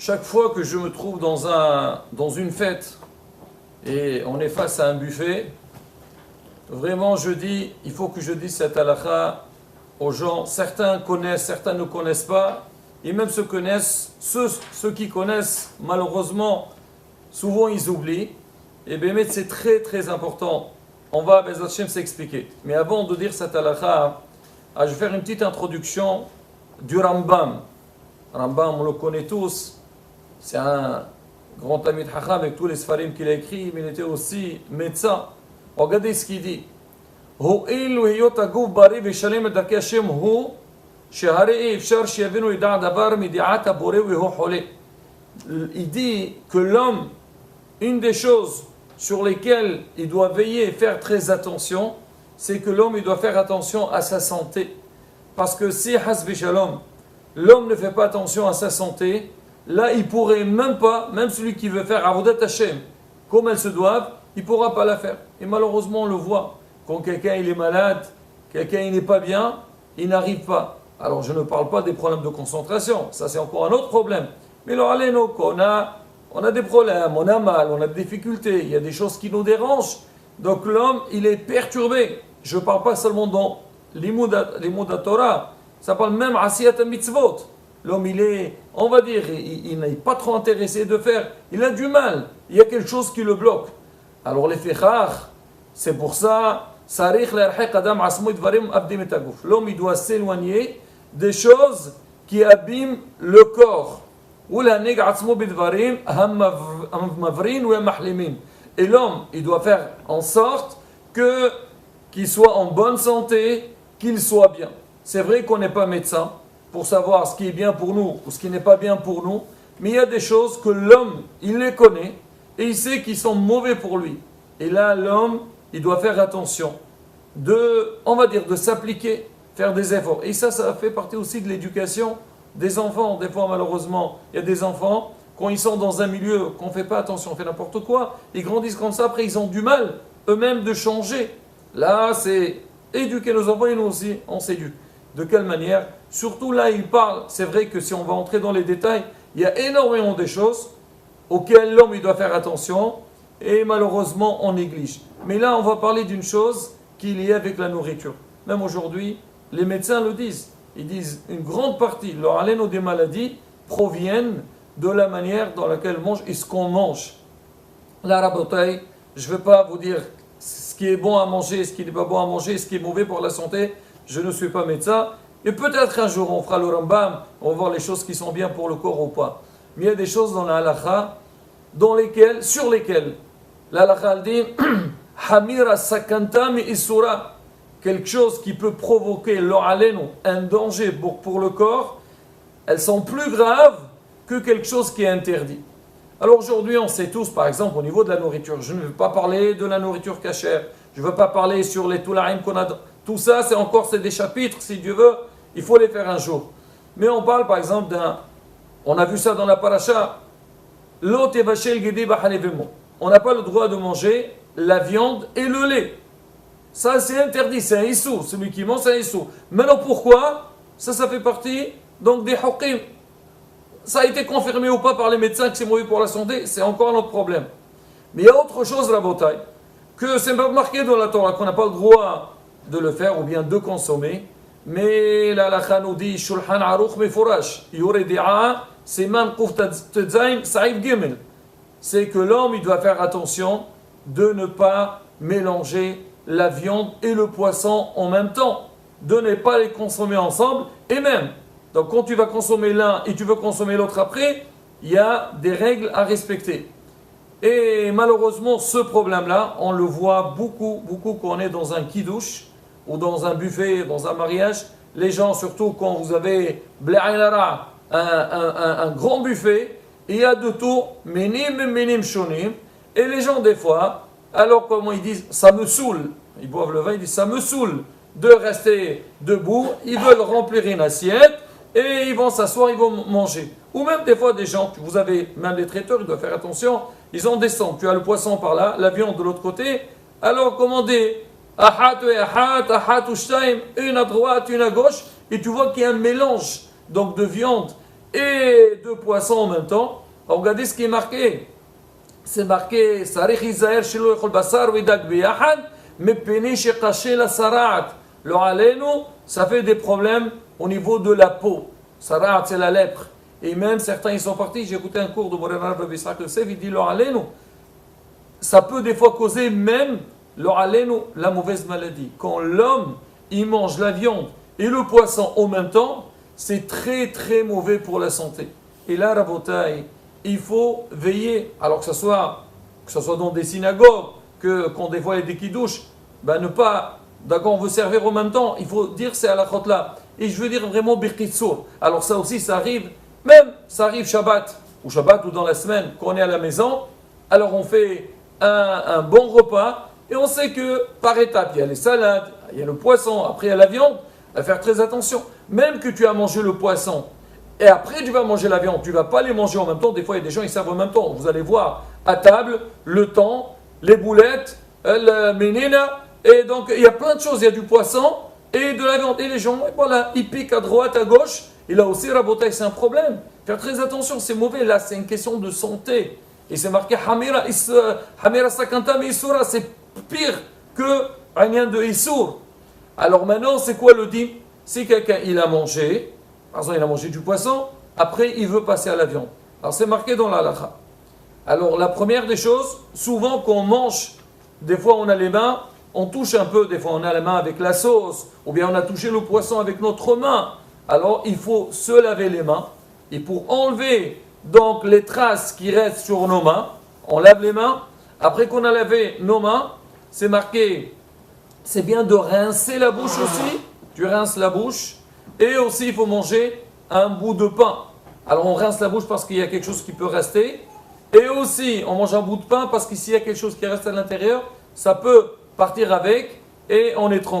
chaque fois que je me trouve dans une fête et on est face à un buffet, vraiment je dis, il faut que je dise cette halakha aux gens. Certains connaissent, certains ne connaissent pas. Et même ceux qui connaissent, malheureusement, souvent ils oublient. Et bien, c'est très très important. On va, Bez Hashem, s'expliquer. Mais avant de dire cette halakha, je vais faire une petite introduction du Rambam. Rambam, on le connaît tous. C'est un grand Talmid Chacham avec tous les Sfarim qu'il a écrits, mais il était aussi médecin. Regardez ce qu'il dit. Il dit que l'homme, une des choses sur lesquelles il doit veiller et faire très attention, c'est que l'homme il doit faire attention à sa santé. Parce que si hasbi shalom, l'homme ne fait pas attention à sa santé, là il pourrait même pas, même celui qui veut faire Avodat Hashem comme elles se doivent, il ne pourra pas la faire. Et malheureusement on le voit, quand quelqu'un il est malade, quelqu'un il n'est pas bien, il n'arrive pas. Alors je ne parle pas des problèmes de concentration, ça c'est encore un autre problème. Mais alors allez, nous, on a des problèmes, on a mal, on a des difficultés, il y a des choses qui nous dérangent. Donc l'homme, il est perturbé. Je ne parle pas seulement dans l'imouda Torah, ça parle même asiyat mitzvot. L'homme, il est, on va dire, il n'est pas trop intéressé de faire, il a du mal, il y a quelque chose qui le bloque. Alors les fichach, c'est pour ça, l'homme, il doit s'éloigner des choses qui abîment le corps. Et l'homme, il doit faire en sorte qu'il soit en bonne santé, qu'il soit bien. C'est vrai qu'on n'est pas médecin pour savoir ce qui est bien pour nous ou ce qui n'est pas bien pour nous, mais il y a des choses que l'homme, il les connaît et il sait qu'ils sont mauvais pour lui. Et là, l'homme, il doit faire attention on va dire, de s'appliquer, faire des efforts. Et ça fait partie aussi de l'éducation des enfants. Des fois, malheureusement, il y a des enfants, quand ils sont dans un milieu, qu'on ne fait pas attention, on fait n'importe quoi, ils grandissent comme ça, après ils ont du mal eux-mêmes de changer. Là, c'est éduquer nos enfants et nous aussi, on s'éduque. De quelle manière? Surtout là, il parle, c'est vrai que si on va entrer dans les détails, il y a énormément de choses auxquelles l'homme il doit faire attention et malheureusement on néglige. Mais là, on va parler d'une chose qui est liée avec la nourriture. Même aujourd'hui, les médecins le disent. Ils disent une grande partie, leur haleine des maladies proviennent de la manière dans laquelle on mange et ce qu'on mange. La rabotaille, je ne vais pas vous dire ce qui est bon à manger, ce qui n'est pas bon à manger, ce qui est mauvais pour la santé. Je ne suis pas médecin. Et peut-être un jour on fera le Rambam, on va voir les choses qui sont bien pour le corps ou pas. Mais il y a des choses dans la halakha sur lesquelles la halakha dit Hamira sakanta mi isura, quelque chose qui peut provoquer un danger pour le corps, elles sont plus graves que quelque chose qui est interdit. Alors aujourd'hui, on sait tous, par exemple, au niveau de la nourriture, je ne veux pas parler de la nourriture cachère, je ne veux pas parler sur les toulaïm qu'on a. Tout ça, c'est des chapitres, si Dieu veut, il faut les faire un jour. Mais on parle par exemple on a vu ça dans la paracha, on n'a pas le droit de manger la viande et le lait. Ça, c'est interdit, c'est un issou. Celui qui mange, c'est un issou. Maintenant, pourquoi? Ça fait partie donc des hukim. Ça a été confirmé ou pas par les médecins que c'est mauvais pour la santé, c'est encore un autre problème. Mais il y a autre chose, la bataille, que c'est pas marqué dans la Torah, qu'on n'a pas le droit de le faire ou bien de consommer. Mais la halakha nous dit, Shulhan Aruch Mefurash, Yoredi'a, c'est man Quf Tedzaim, Saïf Gimel. C'est que l'homme, il doit faire attention de ne pas mélanger la viande et le poisson en même temps, de ne pas les consommer ensemble, et même, donc quand tu vas consommer l'un et tu veux consommer l'autre après, il y a des règles à respecter. Et malheureusement, ce problème-là, on le voit beaucoup quand on est dans un kidouche, ou dans un buffet, dans un mariage, les gens, surtout quand vous avez un grand buffet, il y a de tout, minim shonim, et les gens des fois, alors comment ils disent, ça me saoule, ils boivent le vin, ils disent, ça me saoule de rester debout, ils veulent remplir une assiette, et ils vont s'asseoir, ils vont manger. Ou même des fois des gens, vous avez, même les traiteurs, ils doivent faire attention, ils en descendent, tu as le poisson par là, la viande de l'autre côté, alors commandez, ahat ou shtaim, une à droite, une à gauche, et tu vois qu'il y a un mélange donc de viande et de poisson en même temps. Alors, regardez ce qui est marqué. C'est marqué Sarich Isaer Shilo Echol Basar Vidak Biyahad Mepeni Shekashe la Sarat. Le alenu, ça fait des problèmes au niveau de la peau. Sarat, c'est la lèpre. Et même certains, ils sont partis. J'ai écouté un cours de Mourana Rabbi Israq Yosef, il dit le alenu, ça peut des fois causer même le alenu, la mauvaise maladie. Quand l'homme, il mange la viande et le poisson en même temps, c'est très très mauvais pour la santé. Et là, Rabotai, il faut veiller, alors que ce soit dans des synagogues, quand des fois il y a des kidouches, ben ne pas, d'accord, on veut servir en même temps, il faut dire c'est à la khote là. Et je veux dire vraiment birkitsour. Alors ça aussi, ça arrive, même ça arrive Shabbat ou dans la semaine, quand on est à la maison, alors on fait un bon repas, et on sait que par étapes, il y a les salades, il y a le poisson, après il y a la viande, à faire très attention. Même que tu as mangé le poisson, et après tu vas manger la viande, tu ne vas pas les manger en même temps. Des fois, il y a des gens qui servent en même temps. Vous allez voir à table, le thon, les boulettes, le menina, et donc il y a plein de choses. Il y a du poisson et de la viande. Et les gens, et voilà, ils piquent à droite, à gauche. Et là aussi, Rabotai, c'est un problème. Faire très attention, c'est mauvais. Là, c'est une question de santé. Et c'est marqué Hamira Sakanta Isura, c'est pire que rien de Issour. Alors maintenant, c'est quoi le din? Si quelqu'un il a mangé, par exemple il a mangé du poisson, après il veut passer à la viande. Alors c'est marqué dans la halakha. Alors la première des choses, souvent quand on mange, des fois on a les mains, on touche un peu, des fois on a la main avec la sauce, ou bien on a touché le poisson avec notre main. Alors il faut se laver les mains, et pour enlever donc les traces qui restent sur nos mains, on lave les mains. Après qu'on a lavé nos mains, c'est marqué, c'est bien de rincer la bouche aussi. Tu rinces la bouche. Et aussi, il faut manger un bout de pain. Alors, on rince la bouche parce qu'il y a quelque chose qui peut rester. Et aussi, on mange un bout de pain parce qu'ici, il y a quelque chose qui reste à l'intérieur. Ça peut partir avec et on est tranquille.